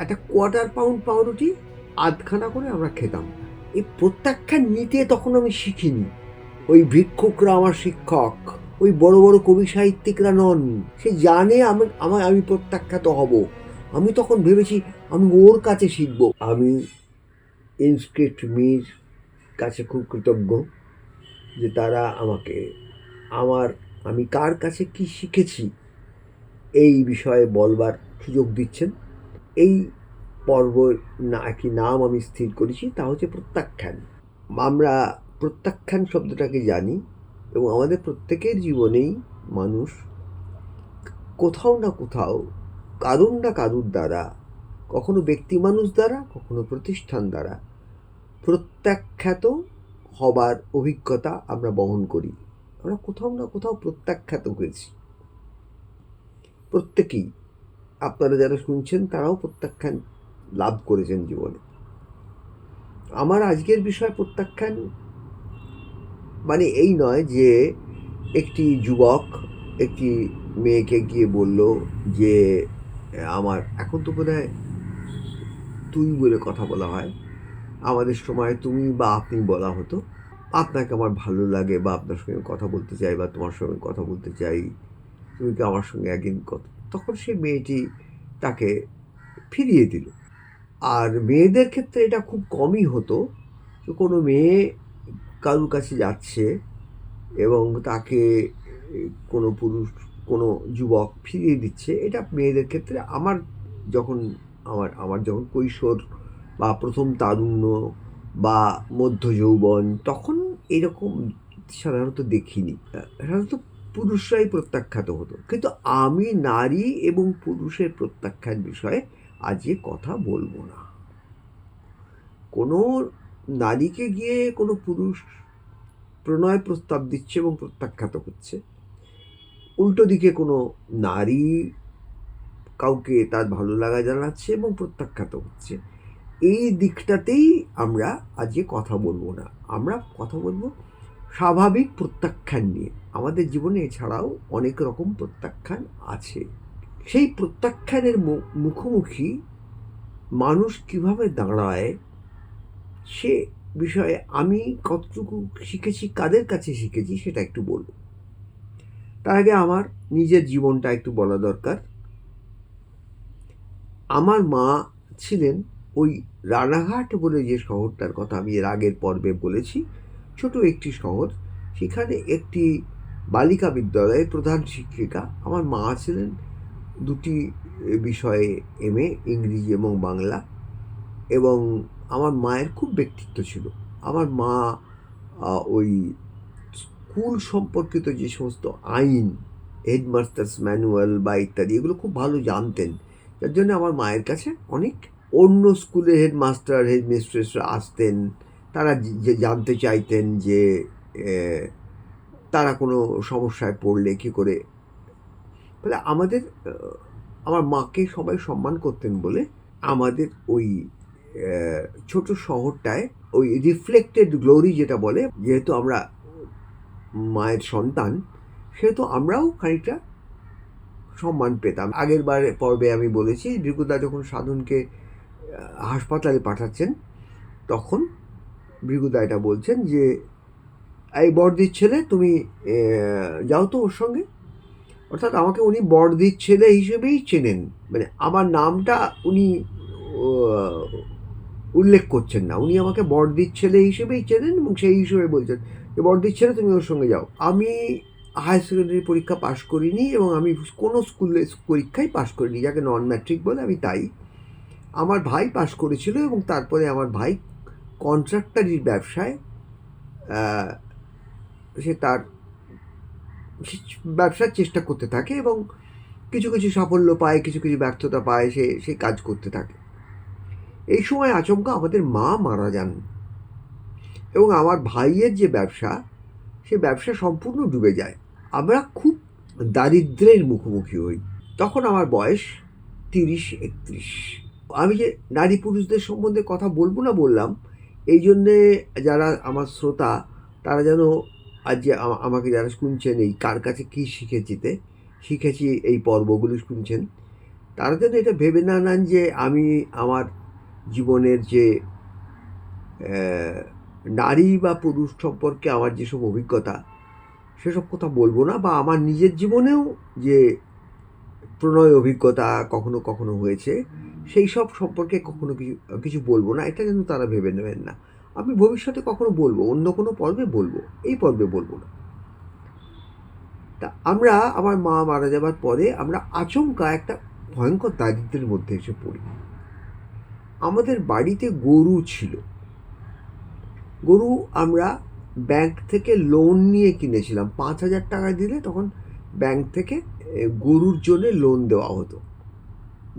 একটা quarter pound পাউরুটি আধখানা করে আমরা খেতাম। এই প্রত্যাখ্যান নিতে তখন আমি শিখিনি। ওই ভিক্ষুকরা আমার শিক্ষক, ওই বড় বড় কবি সাহিত্যিকরা নন। সে জানে আমি প্রত্যাখ্যাত হব। আমি তখন ভেবেছি আমি ওর কাছে শিখব। আমি ইনস্ক্রিপ্ট মির কাছে খুব কৃতজ্ঞ যে তারা আমাকে আমি কার কাছে কি শিখেছি এই বিষয়ে বলবার সুযোগ দিচ্ছেন। এই পর্ব একটি নাম আমি স্থির করেছি, তা হচ্ছে প্রত্যাখ্যান। আমরা প্রত্যাখ্যান শব্দটাকে জানি এবং আমাদের প্রত্যেকের জীবনেই মানুষ কোথাও না কোথাও কারুর না কারুর দ্বারা, কখনো ব্যক্তি মানুষ দ্বারা, কখনো প্রতিষ্ঠান দ্বারা প্রত্যাখ্যাত হবার অভিজ্ঞতা আমরা বহন করি। আমরা কোথাও না কোথাও প্রত্যাখ্যাত হয়েছি প্রত্যেকেই। আপনারা যারা শুনছেন তারাও প্রত্যাখ্যান লাভ করেছেন জীবনে। আমার আজকের বিষয় প্রত্যাখ্যান মানে এই নয় যে একটি যুবক একটি মেয়েকে গিয়ে বলল যে আমার এখন তো বোধহয় তুই বলে কথা বলা হয়, আমাদের সময় তুমি বা আপনি বলা হতো। আপনাকে আমার ভালো লাগে বা আপনার সঙ্গে কথা বলতে চাই বা তোমার সঙ্গে কথা বলতে চাই, তুমি কি আমার সঙ্গে একদিন কথা, তখন সেই মেয়েটি তাকে ফিরিয়ে দিল। আর মেয়েদের ক্ষেত্রে এটা খুব কমই হতো যে কোনো মেয়ে কারুর কাছে যাচ্ছে এবং তাকে কোনো পুরুষ, কোনো যুবক ফিরিয়ে দিচ্ছে। এটা মেয়েদের ক্ষেত্রে যখন আমার যখন কৈশোর বা প্রথম তারুণ্য বা মধ্য যৌবন, তখন এরকম সাধারণত দেখিনি। সাধারণত পুরুষরাই প্রত্যাখ্যাত হতো। কিন্তু আমি নারী এবং পুরুষের প্রত্যাখ্যান বিষয়ে আজকে কথা বলবো না। কোনো নারীকে গিয়ে কোনো পুরুষ প্রণয় প্রস্তাব দিচ্ছে এবং প্রত্যাখ্যাত হচ্ছে, উল্টো দিকে কোনো নারী কাউকে তার ভালো লাগা জানাচ্ছে এবং প্রত্যাখ্যাত হচ্ছে। এই দিকটাতেই আমরা আজকে কথা বলবো না। আমরা কথা বলবো স্বাভাবিক প্রত্যাখ্যান নিয়ে। আমাদের জীবনে এছাড়াও অনেক রকম প্রত্যাখ্যান আছে। সেই প্রত্যাখ্যানের মুখোমুখি মানুষ কিভাবে দাঁড়ায় সে বিষয়ে আমি কতটুকু শিখেছি, কাদের কাছে শিখেছি সেটা একটু বলবো। তার আগে আমার নিজের জীবনটা একটু বলা দরকার। আমার মা ছিলেন ওই রানাঘাট বলে যে শহরটার কথা আমি এর আগের পর্বে বলেছি, ছোট একটি শহর, সেখানে একটি বালিকা বিদ্যালয়ের প্রধান শিক্ষিকা। আমার মা ছিলেন দুটি বিষয়ে এমএ, ইংরেজি এবং বাংলা। এবং আমার মায়ের খুব ব্যক্তিত্ব ছিল। আমার মা ওই স্কুল সম্পর্কিত যে সমস্ত আইন, হেডমাস্টার্স ম্যানুয়াল বা ইত্যাদি, এগুলো খুব ভালো জানতেন। যার জন্য আমার মায়ের কাছে অনেক অন্য স্কুলের হেডমাস্টার হেডমিস্ট্রেসরা আসতেন। তারা যে জানতে চাইতেন যে তারা কোনো সমস্যায় পড়লে কী করে। ফলে আমার মাকে সবাই সম্মান করতেন বলে আমাদের ওই ছোট শহরটায় ওই রিফ্লেক্টেড গ্লোরি যেটা বলে, যেহেতু আমরা মায়ের সন্তান, সেহেতু আমরাও খানিকটা সম্মান পেতাম। আগের পর্বে আমি বলেছি ভৃগুদা যখন সাধনকে হাসপাতালে পাঠাচ্ছেন, তখন ভৃগুদা এটা বলছেন যে এই বড়দির ছেলে, তুমি যাও তো ওর সঙ্গে। অর্থাৎ আমাকে উনি বড়দির ছেলে হিসেবেই চেনেন, মানে আমার নামটা উনি উল্লেখ করছেন না। উনি আমাকে বড়দির ছেলে হিসেবেই চেনেন এবং সেই হিসেবে বলছেন যে বড়দির ছেলে, তুমি ওর সঙ্গে যাও। আমি হায়ার সেকেন্ডারি পরীক্ষা পাশ করিনি এবং আমি কোনো স্কুলের পরীক্ষাই পাশ করিনি, যাকে নন ম্যাট্রিক বলে, আমি তাই। আমার ভাই পাশ করেছিল এবং তারপরে আমার ভাই কন্ট্রাক্টারির ব্যবসায় সে তার ব্যবসার চেষ্টা করতে থাকে এবং কিছু কিছু সাফল্য পায়, কিছু কিছু ব্যর্থতা পায়, সে কাজ করতে থাকে। এই সময় আচমকা আমাদের মা মারা যান এবং আমার ভাইয়ের যে ব্যবসা, সে ব্যবসা সম্পূর্ণ ডুবে যায়। আমরা খুব দারিদ্র্যের মুখোমুখি হই। তখন আমার বয়স 30-31। আমি যে নারী পুরুষদের সম্বন্ধে কথা বলবো না বললাম, এই জন্যে যারা আমার শ্রোতা তারা যেন আজ যে আমাকে যারা শুনছেন এই কার কাছে কী শিখেছি এই পর্বগুলি শুনছেন, তারা যেন এটা ভেবে না নেন যে আমি আমার জীবনের যে নারী বা পুরুষ সম্পর্কে আমার যেসব অভিজ্ঞতা সেসব কথা বলবো না, বা আমার নিজের জীবনেও যে প্রণয় অভিজ্ঞতা কখনো কখনো হয়েছে সেই সব সম্পর্কে কখনো কিছু কিছু বলবো না, এটা যেন তারা ভেবে নেবেন না। আমি ভবিষ্যতে কখনো বলবো, অন্য কোনো পর্বে বলবো, এই পর্বে বলবো না। তা আমরা আমার মা মারা যাবার পরে আমরা আচমকা একটা ভয়ঙ্কর দারিদ্র্যের মধ্যে এসে পড়ি। আমাদের বাড়িতে গরু ছিল। গরু আমরা ব্যাংক থেকে লোন নিয়ে কিনেছিলাম। 5,000 টাকা দিলে তখন ব্যাংক থেকে গরুর জন্য লোন দেওয়া হতো।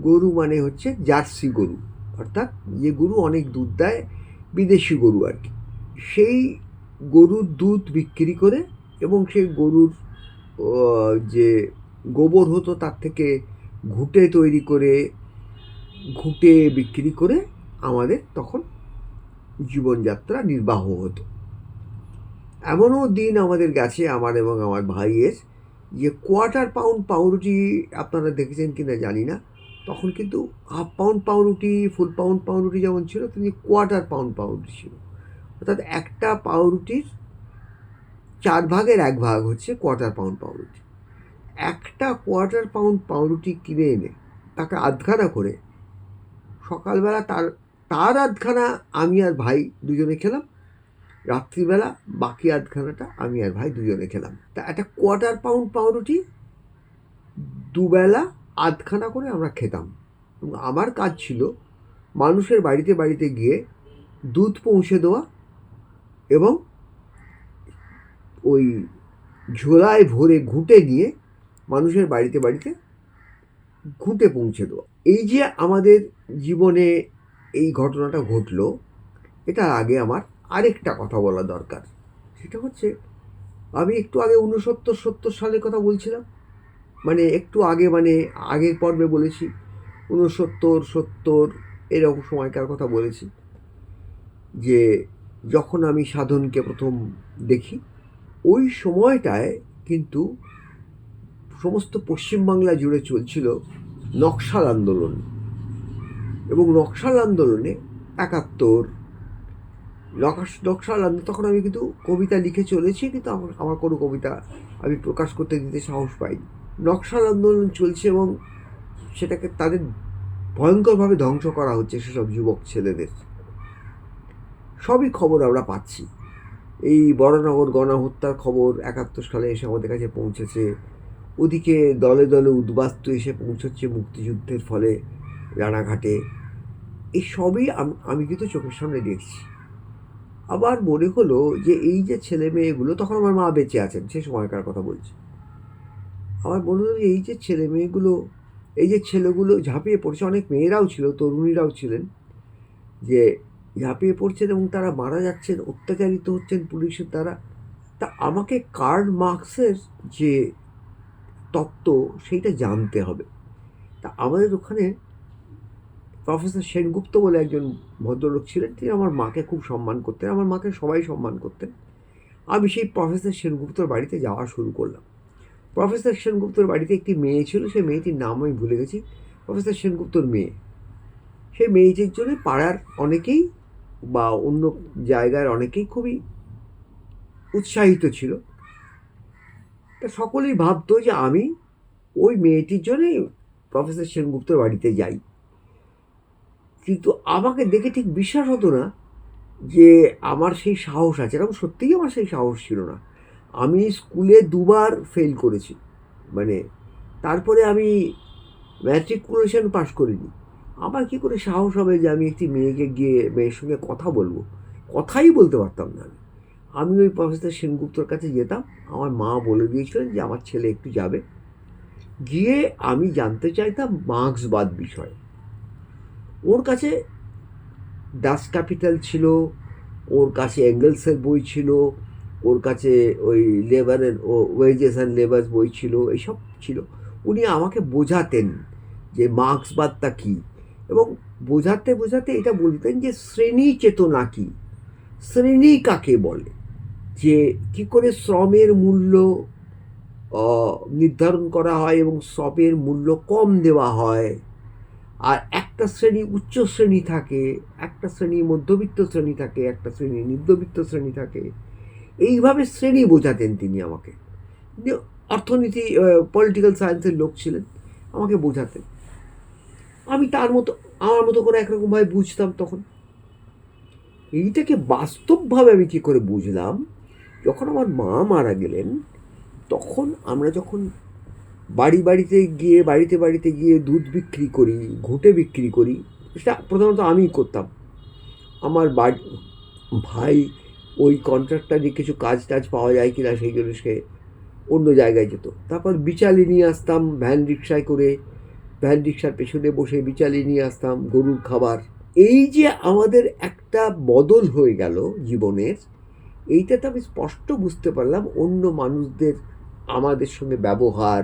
গরু মানে হচ্ছে জার্সি গরু, অর্থাৎ যে গরু অনেক দুধ দেয়, বিদেশি গরু আর কি। সেই গরুর দুধ বিক্রি করে এবং সেই গরুর যে গোবর হতো তার থেকে ঘুঁটে তৈরি করে ঘুঁটে বিক্রি করে আমাদের তখন জীবনযাত্রা নির্বাহ হতো। এমনও দিন আমাদের গেছে আমার এবং আমার ভাইয়ের, যে কোয়ার্টার পাউন্ড পাউরুটি আপনারা দেখেছেন কিনা জানি না, তখন কিন্তু হাফ পাউন্ড পাউরুটি, ফুল পাউন্ড পাউরুটি যেমন ছিল তেমনি কোয়ার্টার পাউন্ড পাউরুটি ছিল। অর্থাৎ একটা পাউরুটির 1/4 হচ্ছে কোয়ার্টার পাউন্ড পাউরুটি। একটা কোয়ার্টার পাউন্ড পাউরুটি কিনে এনে তাকে আধখানা করে সকালবেলা তার তার আধখানা আমি আর ভাই দুজনে খেলাম, রাত্রিবেলা বাকি আধখানাটা আমি আর ভাই দুজনে খেলাম। তা একটা কোয়ার্টার পাউন্ড পাউরুটি দুবেলা আধখানা করে আমরা খেতাম। এবং আমার কাজ ছিল মানুষের বাড়িতে বাড়িতে গিয়ে দুধ পৌঁছে দেওয়া এবং ওই ঝোলায় ভরে ঘুঁটে নিয়ে মানুষের বাড়িতে বাড়িতে ঘুঁটে পৌঁছে দেওয়া। এই যে আমাদের জীবনে এই ঘটনাটা ঘটলো, এটার আগে আমার আরেকটা কথা বলা দরকার। সেটা হচ্ছে আমি একটু আগে 69-70 সালের কথা বলছিলাম, মানে একটু আগে, মানে আগের পর্বে বলেছি 69-70 এরকম সময়কার কথা বলেছি, যে যখন আমি সাধনকে প্রথম দেখি ওই সময়টায় কিন্তু সমস্ত পশ্চিমবাংলা জুড়ে চলছিল নকশাল আন্দোলন। এবং নকশাল আন্দোলনে 71 নকশাল আন্দোলন, তখন আমি কিন্তু কবিতা লিখে চলেছি, কিন্তু আমার কোনো কবিতা আমি প্রকাশ করতে দিতে সাহস পাইনি। নকশাল আন্দোলন চলছে এবং সেটাকে তাদের ভয়ঙ্করভাবে ধ্বংস করা হচ্ছে সেসব যুবক ছেলেদের। সবই খবর আমরা পাচ্ছি। এই বরানগর গণহত্যার খবর 71 সালে এসে আমাদের কাছে পৌঁছেছে। ওদিকে দলে দলে উদ্বাস্তু এসে পৌঁছচ্ছে মুক্তিযুদ্ধের ফলে রানাঘাটে। এই সবই আমি কিন্তু চোখের সামনে দেখছি। আবার মনে হলো যে এই যে ছেলে মেয়েগুলো, তখন আমার মা বেঁচে আছেন, সে সময়কার কথা বলছি। আমার মনে হলো এই যে ছেলে মেয়েগুলো, এই যে ছেলেগুলো ঝাঁপিয়ে পড়ছে, অনেক মেয়েরাও ছিল, তরুণীরাও ছিলেন, যে ঝাঁপিয়ে পড়ছেন এবং তারা মারা যাচ্ছেন, অত্যাচারিত হচ্ছেন পুলিশের দ্বারা। তা আমাকে কার্ল মার্কসের যে তত্ত্ব সেইটা জানতে হবে। তা আমাদের ওখানে প্রফেসর সেনগুপ্ত বলে একজন ভদ্রলোক ছিলেন, তিনি আমার মাকে খুব সম্মান করতেন, আমার মাকে সবাই সম্মান করতেন। আমি সেই প্রফেসর সেনগুপ্তর বাড়িতে যাওয়া শুরু করলাম। প্রফেসর সেনগুপ্তর বাড়িতে একটি মেয়ে ছিল, সেই মেয়েটির নাম আমি ভুলে গেছি, প্রফেসর সেনগুপ্তর মেয়ে। সেই মেয়েটির জন্য পাড়ার অনেকেই বা অন্য জায়গার অনেকেই খুবই উৎসাহিত ছিল। তা সকলেই ভাবতো যে আমি ওই মেয়েটির জন্যই প্রফেসর সেনগুপ্তর বাড়িতে যাই। কিন্তু আমাকে দেখে ঠিক বিশ্বাস হতো না যে আমার সেই সাহস আছে, কারণ সত্যিই আমার সেই সাহস ছিল না। আমি স্কুলে 2বার ফেল করেছি, মানে তারপরে আমি ম্যাট্রিকুলেশন পাস করিনি। আমার কী করে সাহস হবে যে আমি একটি মেয়েকে গিয়ে মেয়ের সঙ্গে কথা বলবো? কথাই বলতে পারতাম না আমি। আমি ওই প্রফেসর সেনগুপ্তর কাছে যেতাম, আমার মা বলে দিয়েছিলেন যে আমার ছেলে একটু যাবে। গিয়ে আমি জানতে চাইতাম মার্ক্সবাদ বিষয়ে। ওর কাছে ডাস ক্যাপিটাল ছিল, ওর কাছে এঙ্গেলসের বই ছিল, ওর কাছে ওই লেবারের ওয়েজেস অ্যান্ড লেবার্স বই ছিল, এইসব ছিল। উনি আমাকে বোঝাতেন যে মার্ক্সবাদটা কী, এবং বোঝাতে বোঝাতে এটা বলতেন যে শ্রেণী চেতনা কী, শ্রেণী কাকে বলে, যে কী করে শ্রমের মূল্য নির্ধারণ করা হয় এবং শ্রমের মূল্য কম দেওয়া হয়, আর একটা শ্রেণী উচ্চ শ্রেণী থাকে, একটা শ্রেণী মধ্যবিত্ত শ্রেণী থাকে, একটা শ্রেণী নিম্নবিত্ত শ্রেণী থাকে। এইভাবে শ্রেণী বোঝাতেন তিনি আমাকে। অর্থনীতি, পলিটিক্যাল সায়েন্সের লোক ছিলেন, আমাকে বোঝাতেন। আমি তার মতো, আমার মতো করে একরকমভাবে বুঝতাম তখন। এইটাকে বাস্তবভাবে আমি কী করে বুঝলাম, যখন আমার মা মারা গেলেন, তখন আমরা যখন বাড়িতে বাড়িতে গিয়ে দুধ বিক্রি করি, ঘুঁটে বিক্রি করি, সেটা প্রথমত আমিই করতাম। আমার ভাই ওই কন্ট্রাক্টারে কিছু কাজ টাজ পাওয়া যায় কিনা সেই জন্য সে অন্য জায়গায় যেত। তারপর বিচালি নিয়ে আসতাম ভ্যান রিক্সায় করে, ভ্যান রিক্সার পেছনে বসে বিচালি নিয়ে আসতাম গরুর খাবার। এই যে আমাদের একটা বদল হয়ে গেল জীবনের, এইটাতে আমি স্পষ্ট বুঝতে পারলাম অন্য মানুষদের আমাদের সঙ্গে ব্যবহার,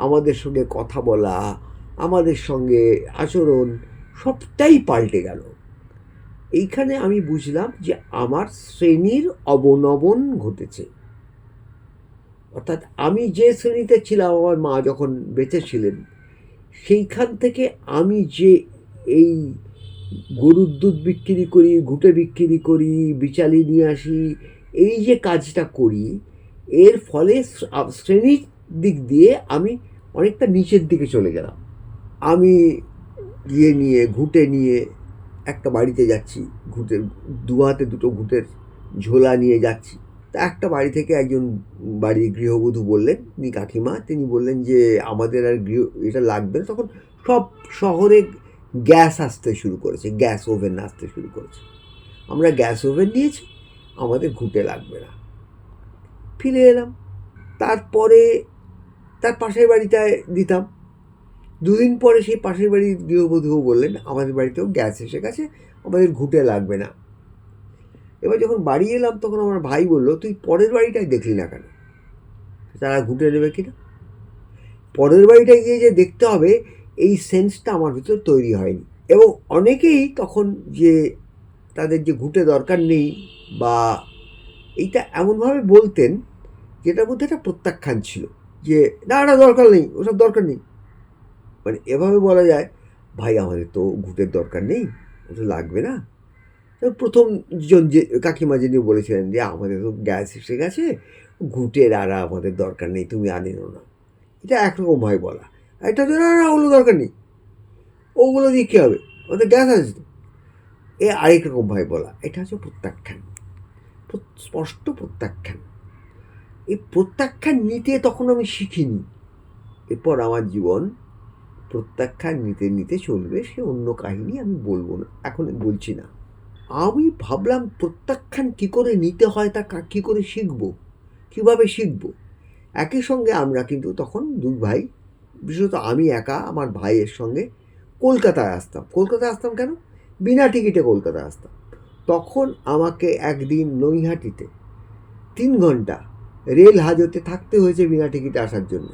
আমাদের সঙ্গে কথা বলা, আমাদের সঙ্গে আচরণ সবটাই পাল্টে গেল। এইখানে আমি বুঝলাম যে আমার শ্রেণীর অবনমন ঘটেছে। অর্থাৎ আমি যে শ্রেণীতে ছিলাম আমার মা যখন বেঁচে ছিলেন, সেইখান থেকে আমি যে এই গরুর দুধ বিক্রি করি, ঘুঁটে বিক্রি করি, বিচালি নিয়ে আসি, এই যে কাজটা করি, এর ফলে শ্রেণীর দিক দিয়ে আমি অনেকটা নিচের দিকে চলে গেলাম। আমি ঘুঁটে নিয়ে একটা বাড়িতে যাচ্ছি, ঘুঁটের দু হাতে দুটো ঘুঁটের ঝোলা নিয়ে যাচ্ছি। তা একটা বাড়ি থেকে একজন বাড়ির গৃহবধূ বললেন, কাকিমা, তিনি বললেন যে আমাদের আর এটা লাগবে না। তখন সব শহরে গ্যাস আসতে শুরু করেছে, গ্যাস ওভেন আসতে শুরু করেছে। আমরা গ্যাস ওভেন নিয়েছি, আমাদের ঘুঁটে লাগবে না। ফিরে এলাম। তারপরে তার পাশের বাড়িটায় দিতাম। দুদিন পরে সেই পাশের বাড়ির গৃহবধূও বললেন, আমাদের বাড়িতেও গ্যাস এসে গেছে, আমাদের ঘুঁটে লাগবে না। এবার যখন বাড়ি এলাম তখন আমার ভাই বলল, তুই পরের বাড়িটাই দেখলি না কেন, তারা ঘুঁটে নেবে কিনা? পরের বাড়িটায় গিয়ে যে দেখতে হবে, এই সেন্সটা আমার ভিতর তৈরি হয়নি। এবং অনেকেই তখন যে তাদের যে ঘুঁটে দরকার নেই বা এইটা এমনভাবে বলতেন যেটার মধ্যে একটা প্রত্যাখ্যান ছিল, যে না, এটা দরকার নেই, ওসব দরকার নেই। মানে এভাবে বলা যায়, ভাই আমাদের তো ঘুঁটের দরকার নেই, ওটা লাগবে না। প্রথমজন যে কাকিমা যিনি বলেছিলেন যে আমাদের তো গ্যাস এসে গেছে, ঘুঁটের আর আমাদের দরকার নেই, তুমি আনিও না। এটা একরকমভাবে বলা। এটা তো না, ওগুলো দরকার নেই, ওগুলো দিয়ে কী হবে, আমাদের গ্যাস আছে তো। এ আরেক রকমভাবে বলা। এটা হচ্ছে প্রত্যাখ্যান, স্পষ্ট প্রত্যাখ্যান। এই প্রত্যাখ্যান নিতে তখন আমি শিখিনি। এরপর আমার জীবন প্রত্যাখ্যান নিতে নিতে চলবে, সে অন্য কাহিনী, আমি বলবো না, এখন বলছি না। আমি ভাবলাম প্রত্যাখ্যান কী করে নিতে হয়, তা কী করে শিখবো, কীভাবে শিখবো। একই সঙ্গে আমরা কিন্তু তখন দুই ভাই, বিশেষত আমি একা আমার ভাইয়ের সঙ্গে কলকাতায় আসতাম। কলকাতায় আসতাম কেন? বিনা টিকিটে কলকাতায় আসতাম। তখন আমাকে একদিন নৈহাটিতে 3 ঘন্টা রেল হাজতে থাকতে হয়েছে বিনা টিকিটে আসার জন্য।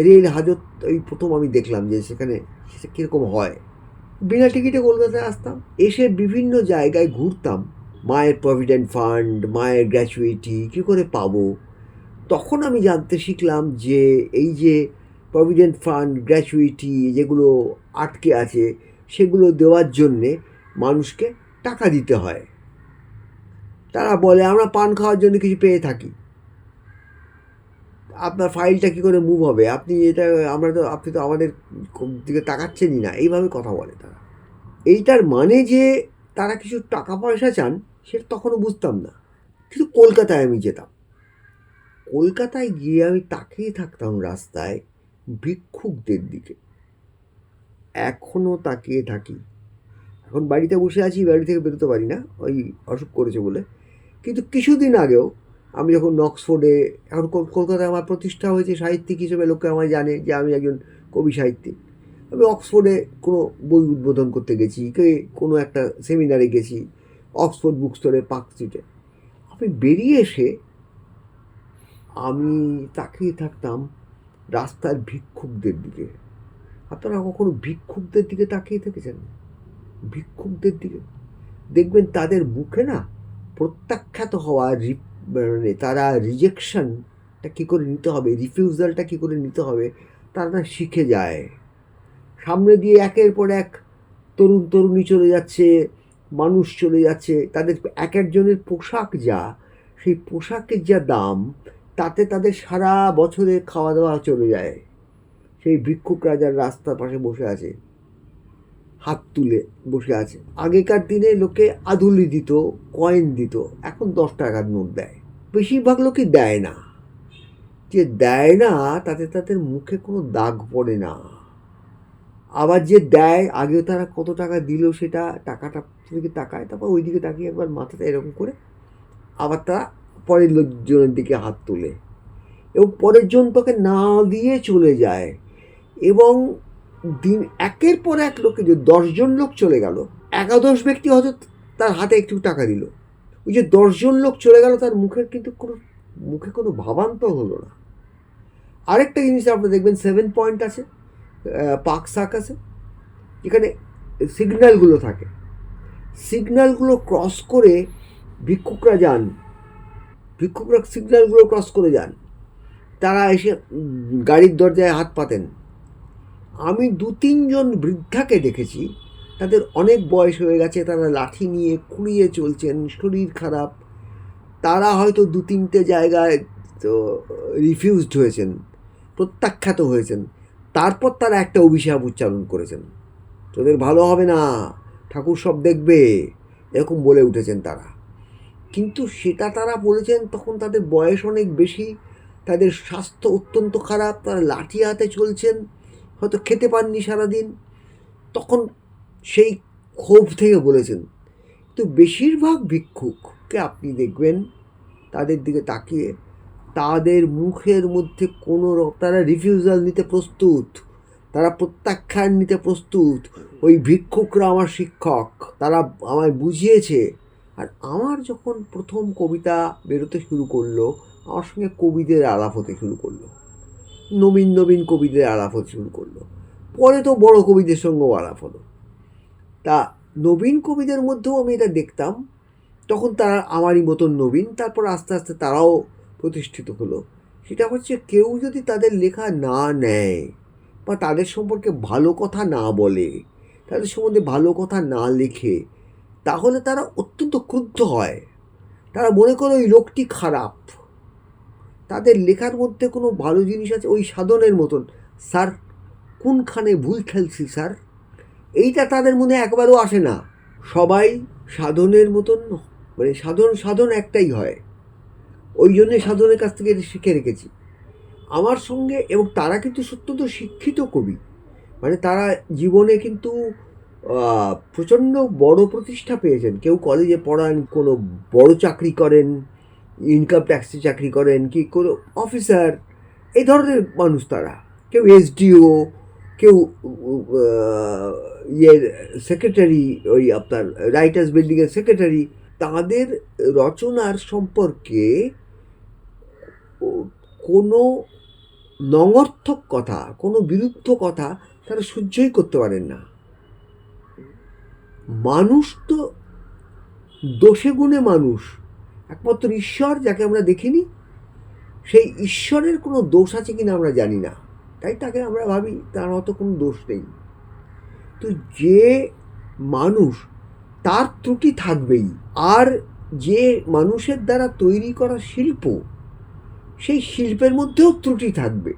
রেল হাজত ওই প্রথম আমি দেখলাম যে সেখানে কীরকম হয়। বিনা টিকিটে কলকাতায় আসতাম, এসে বিভিন্ন জায়গায় ঘুরতাম। মায়ের প্রভিডেন্ট ফান্ড, মায়ের গ্র্যাচুইটি কী করে পাবো, তখন আমি জানতে শিখলাম যে এই যে প্রভিডেন্ট ফান্ড, গ্র্যাচুইটি যেগুলো আটকে আছে, সেগুলো দেওয়ার জন্যে মানুষকে টাকা দিতে হয়। তারা বলে আমরা পান খাওয়ার জন্য কিছু পেয়ে থাকি, আপনার ফাইলটা কী করে মুভ হবে, আপনি আপনি তো আমাদের দিকে তাকাচ্ছেনই না, এইভাবে কথা বলে তারা। এইটার মানে যে তারা কিছু টাকা পয়সা চান, সেটা তখনও বুঝতাম না। কিন্তু কলকাতায় আমি যেতাম, কলকাতায় গিয়ে আমি তাকিয়ে থাকতাম রাস্তায় ভিক্ষুকদের দিকে, এখনও তাকিয়ে থাকি। এখন বাড়িতে বসে আছি, বাড়ি থেকে বেরোতে পারি না, ওই অসুখ করেছে বলে। কিন্তু কিছুদিন আগেও আমি যখন অক্সফোর্ডে, এখন কলকাতায় আমার প্রতিষ্ঠা হয়েছে সাহিত্যিক হিসেবে, লোকে আমায় জানে যে আমি একজন কবি সাহিত্যিক। আমি অক্সফোর্ডে কোনো বই উদ্বোধন করতে গেছি, কোনো একটা সেমিনারে গেছি, অক্সফোর্ড বুক স্টোরে, পার্ক স্ট্রিটে। আমি বেরিয়ে এসে আমি তাকিয়ে থাকতাম রাস্তার ভিক্ষুকদের দিকে। আপনারা কখনো ভিক্ষুকদের দিকে তাকিয়ে থেকেছেন? ভিক্ষুকদের দিকে দেখবেন তাদের মুখে না প্রত্যাখ্যাত হওয়া, মানে তারা রিজেকশনটা কী করে নিতে হবে, রিফিউজালটা কী করে নিতে হবে, তারা না শিখে যায়। সামনে দিয়ে একের পর এক তরুণ তরুণী চলে যাচ্ছে, মানুষ চলে যাচ্ছে, তাদের এক একজনের পোশাক যা, সেই পোশাকের যা দাম, তাতে তাদের সারা বছরে খাওয়া দাওয়া চলে যায়। সেই ভিক্ষুক রাজার রাস্তার পাশে বসে আছে, হাত তুলে বসে আছে। আগেকার দিনে লোকে আধুলি দিত, কয়েন দিত, এখন 10 টাকার নোট দেয়। বেশিরভাগ লোকই দেয় না। যে দেয় না তাতে তাদের মুখে কোনো দাগ পড়ে না। আবার যে দেয়, আগেও তারা কত টাকা দিল সেটা টাকাটা দিকে তাকায়, তারপর ওই দিকে তাকিয়ে একবার মাথাটা এরকম করে আবার তারা পরের লোকজনের দিকে হাত তোলে এবং পরের জন তোকে না দিয়ে চলে যায়। এবং দিন একের পর এক লোকে যে 10 জন লোক চলে গেল, একাদশ ব্যক্তি হয়তো তার হাতে একটু টাকা দিল, ওই যে 10 জন লোক চলে গেল তার মুখের কিন্তু কোনো মুখে কোনো ভাবান্তর হলো না। আরেকটা জিনিস আপনারা দেখবেন, 7 পয়েন্ট আছে পার্ক সার্কাসে, যেখানে সিগন্যালগুলো থাকে, সিগন্যালগুলো ক্রস করে ভিক্ষুকরা যান, ভিক্ষুকরা সিগন্যালগুলো ক্রস করে যান, তারা এসে গাড়ির দরজায় হাত পাতেন। আমি 2-3 জন বৃদ্ধাকে দেখেছি, তাদের অনেক বয়স হয়ে গেছে, তারা লাঠি নিয়ে কুড়িয়ে চলছেন, শরীর খারাপ, তারা হয়তো 2-3টে জায়গায় তো রিফিউজড হয়েছেন, প্রত্যাখ্যাত হয়েছেন, তারপর তারা একটা অভিশাপ উচ্চারণ করেছেন, তোদের ভালো হবে না, ঠাকুর সব দেখবে, এরকম বলে উঠেছেন তারা। কিন্তু সেটা তারা বলেছেন তখন তাদের বয়স অনেক বেশি, তাদের স্বাস্থ্য অত্যন্ত খারাপ, তারা লাঠি হাতে চলছেন, হয়তো খেতে পাননি সারাদিন, তখন সেই ক্ষোভ থেকে বলেছেন। তো বেশিরভাগ ভিক্ষুককে আপনি দেখবেন তাদের দিকে তাকিয়ে তাদের মুখের মধ্যে কোনো তারা রিফিউজাল নিতে প্রস্তুত, তারা প্রত্যাখ্যান নিতে প্রস্তুত। ওই ভিক্ষুকরা আমার শিক্ষক, তারা আমায় বুঝিয়েছে। আর আমার যখন প্রথম কবিতা বেরোতে শুরু করলো, আমার সঙ্গে কবিদের আলাপ হতে শুরু করলো, নবীন নবীন কবিদের আলাপ হতে শুরু করলো, পরে তো বড় কবিদের সঙ্গেও আলাপ হলো। তা নবীন কবিদের মধ্যেও আমি এটা দেখতাম, তখন তারা আমারই মতন নবীন, তারপর আস্তে আস্তে তারাও প্রতিষ্ঠিত হলো। সেটা হচ্ছে কেউ যদি তাদের লেখা না নেয় বা তাদের সম্পর্কে ভালো কথা না বলে, তাদের সম্বন্ধে ভালো কথা না লেখে, তাহলে তারা অত্যন্ত ক্রুদ্ধ হয়। তারা মনে করে ওই লোকটি খারাপ, তাদের লেখার মধ্যে কোনো ভালো জিনিস আছে। ওই সাধনের মতন, স্যার কোনখানে ভুল খেলছি স্যার, এইটা তাদের মনে একবারও আসে না। সবাই সাধনের মতন, মানে সাধন সাধন একটাই হয়, ওই জন্যে সাধনের কাছ থেকে শিখে রেখেছি আমার সঙ্গে। এবং তারা কিন্তু সত্যত শিক্ষিত কবি, মানে তারা জীবনে কিন্তু প্রচণ্ড বড় প্রতিষ্ঠা পেয়েছেন। কেউ কলেজে পড়ান, কোনো বড় চাকরি করেন, ইনকাম ট্যাক্সে চাকরি করেন, কি কোনো অফিসার, এই ধরনের মানুষ তারা। কেউ এসডিও, কেউ ইয়ের সেক্রেটারি, ওই আপনার রাইটার্স বিল্ডিংয়ের সেক্রেটারি। তাদের রচনার সম্পর্কে কোনো নঙর্থক কথা, কোনো বিরুদ্ধ কথা তারা সহ্যই করতে পারেন না। মানুষ তো দোষে গুণে মানুষ, একমাত্র ঈশ্বর যাকে আমরা দেখিনি, সেই ঈশ্বরের কোনো দোষ আছে কিনা আমরা জানি না, তাই তাকে আমরা ভাবি তার হয়তো কোনো দোষ নেই। তো যে মানুষ, তার ত্রুটি থাকবেই। আর যে মানুষের দ্বারা তৈরি করা শিল্প, সেই শিল্পের মধ্যেও ত্রুটি থাকবে।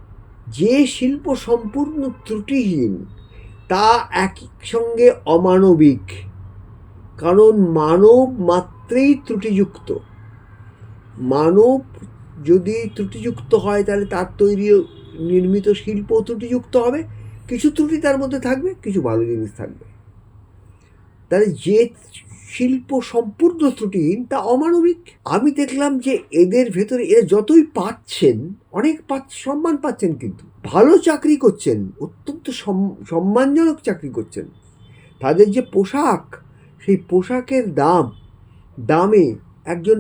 যে শিল্প সম্পূর্ণ ত্রুটিহীন তা একই সঙ্গে অমানবিক, কারণ মানব মাত্রেই ত্রুটিযুক্ত। মানব যদি ত্রুটিযুক্ত হয় তাহলে তার তৈরি নির্মিত শিল্পও ত্রুটিযুক্ত হবে, কিছু ত্রুটি তার মধ্যে থাকবে, কিছু ভালো জিনিস থাকবে। তাহলে যে শিল্প সম্পূর্ণ ত্রুটিহীন তা অমানবিক। আমি দেখলাম যে এদের ভেতরে এরা যতই পাচ্ছেন, অনেক সম্মান পাচ্ছেন, কিন্তু ভালো চাকরি করছেন, অত্যন্ত সম্মানজনক চাকরি করছেন। তাদের যে পোশাক, সেই পোশাকের দামে একজন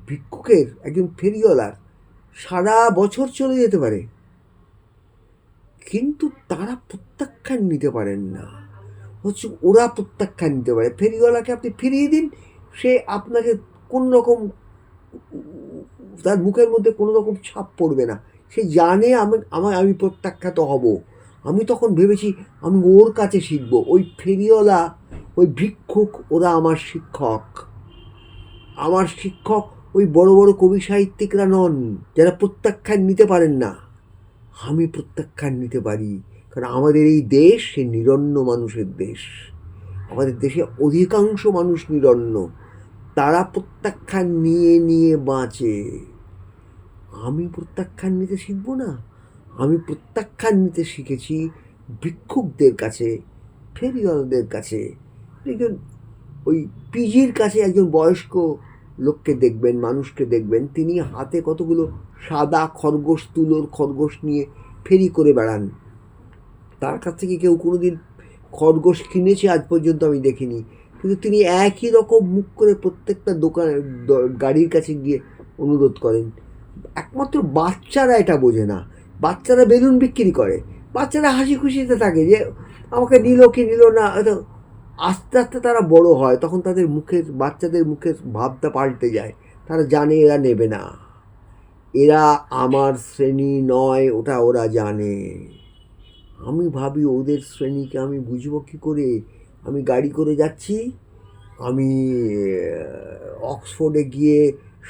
ভিক্ষুকের, একজন ফেরিওয়ালার সারা বছর চলে যেতে পারে, কিন্তু তারা প্রত্যাখ্যান নিতে পারেন না। হচ্ছে ওরা প্রত্যাখ্যান নিতে পারে। ফেরিওয়ালাকে আপনি ফিরিয়ে দিন, সে আপনাকে কোনো রকম, তার মুখের মধ্যে কোনো রকম ছাপ পড়বে না, সে জানে আমি প্রত্যাখ্যাত হব, আমি তখন ভেবেছি আমি ওর কাছে শিখব। ওই ফেরিওয়ালা, ওই ভিক্ষুক, ওরা আমার শিক্ষক। আমার শিক্ষক ওই বড় বড় কবি সাহিত্যিকরা নন, যারা প্রত্যাখ্যান নিতে পারেন না। আমি প্রত্যাখ্যান নিতে পারি, কারণ আমাদের এই দেশ সে নিরন্ন মানুষের দেশ। আমাদের দেশে অধিকাংশ মানুষ নিরন্ন, তারা প্রত্যাখ্যান নিয়ে নিয়ে বাঁচে। আমি প্রত্যাখ্যান নিতে শিখব না। আমি প্রত্যাখ্যান নিতে শিখেছি ভিক্ষুকদের কাছে, ফেরিওয়ালাদের কাছে। একজন ওই পিজির কাছে একজন বয়স্ক লোককে দেখবেন, মানুষকে দেখবেন, তিনি হাতে কতগুলো সাদা খরগোশ, তুলোর খরগোশ নিয়ে ফেরি করে বেড়ান। তার কাছ থেকে কেউ কোনোদিন খরগোশ কিনেছে আজ পর্যন্ত আমি দেখিনি, কিন্তু তিনি একই রকম মুখ করে প্রত্যেকটা দোকান, গাড়ির কাছে গিয়ে অনুরোধ করেন। একমাত্র বাচ্চারা এটা বোঝে না। বাচ্চারা বেলুন বিক্রি করে, বাচ্চারা হাসি খুশিতে থাকে যে আমাকে নিল কি নিল না। আস্তে আস্তে তারা বড় হয়, তখন তাদের মুখের, বাচ্চাদের মুখের ভাবটা পাল্টে যায়। তারা জানে এরা নেবে না, এরা আমার শ্রেণী নয়, ওটা ওরা জানে। আমি ভাবি ওদের শ্রেণীকে আমি বুঝবো কী করে? আমি গাড়ি করে যাচ্ছি, আমি অক্সফোর্ডে গিয়ে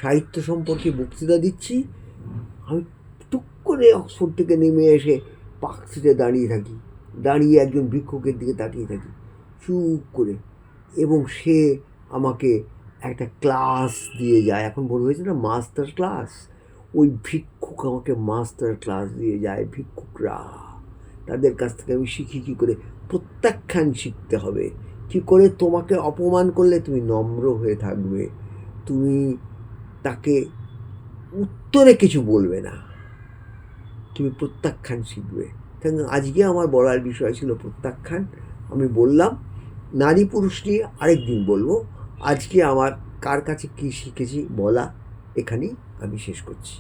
সাহিত্য সম্পর্কে বক্তৃতা দিচ্ছি, আমি টুক করে অক্সফোর্ড থেকে নেমে এসে পার্ক স্ট্রিটে দাঁড়িয়ে থাকি, দাঁড়িয়ে একজন ভিক্ষুকের দিকে তাকিয়ে থাকি চুপ করে, এবং সে আমাকে একটা ক্লাস দিয়ে যায়। এখন বড় হয়েছে না, মাস্টার ক্লাস। ওই ভিক্ষুক আমাকে মাস্টার ক্লাস দিয়ে যায়। ভিক্ষুকরা, তাদের কাছ থেকে আমি শিখি কী করে প্রত্যাখ্যান শিখতে হবে, কী করে তোমাকে অপমান করলে তুমি নম্র হয়ে থাকবে, তুমি তাকে উত্তরে কিছু বলবে না, তুমি প্রত্যাখ্যান শিখবে। কারণ আজকে আমার বলার বিষয় ছিল প্রত্যাখ্যান। আমি বললাম, নারী পুরুষ নিয়ে আরেক দিন বলবো। আজকে আমার কার কাছে কী শিখেছি বলা এখানেই আমি শেষ করছি।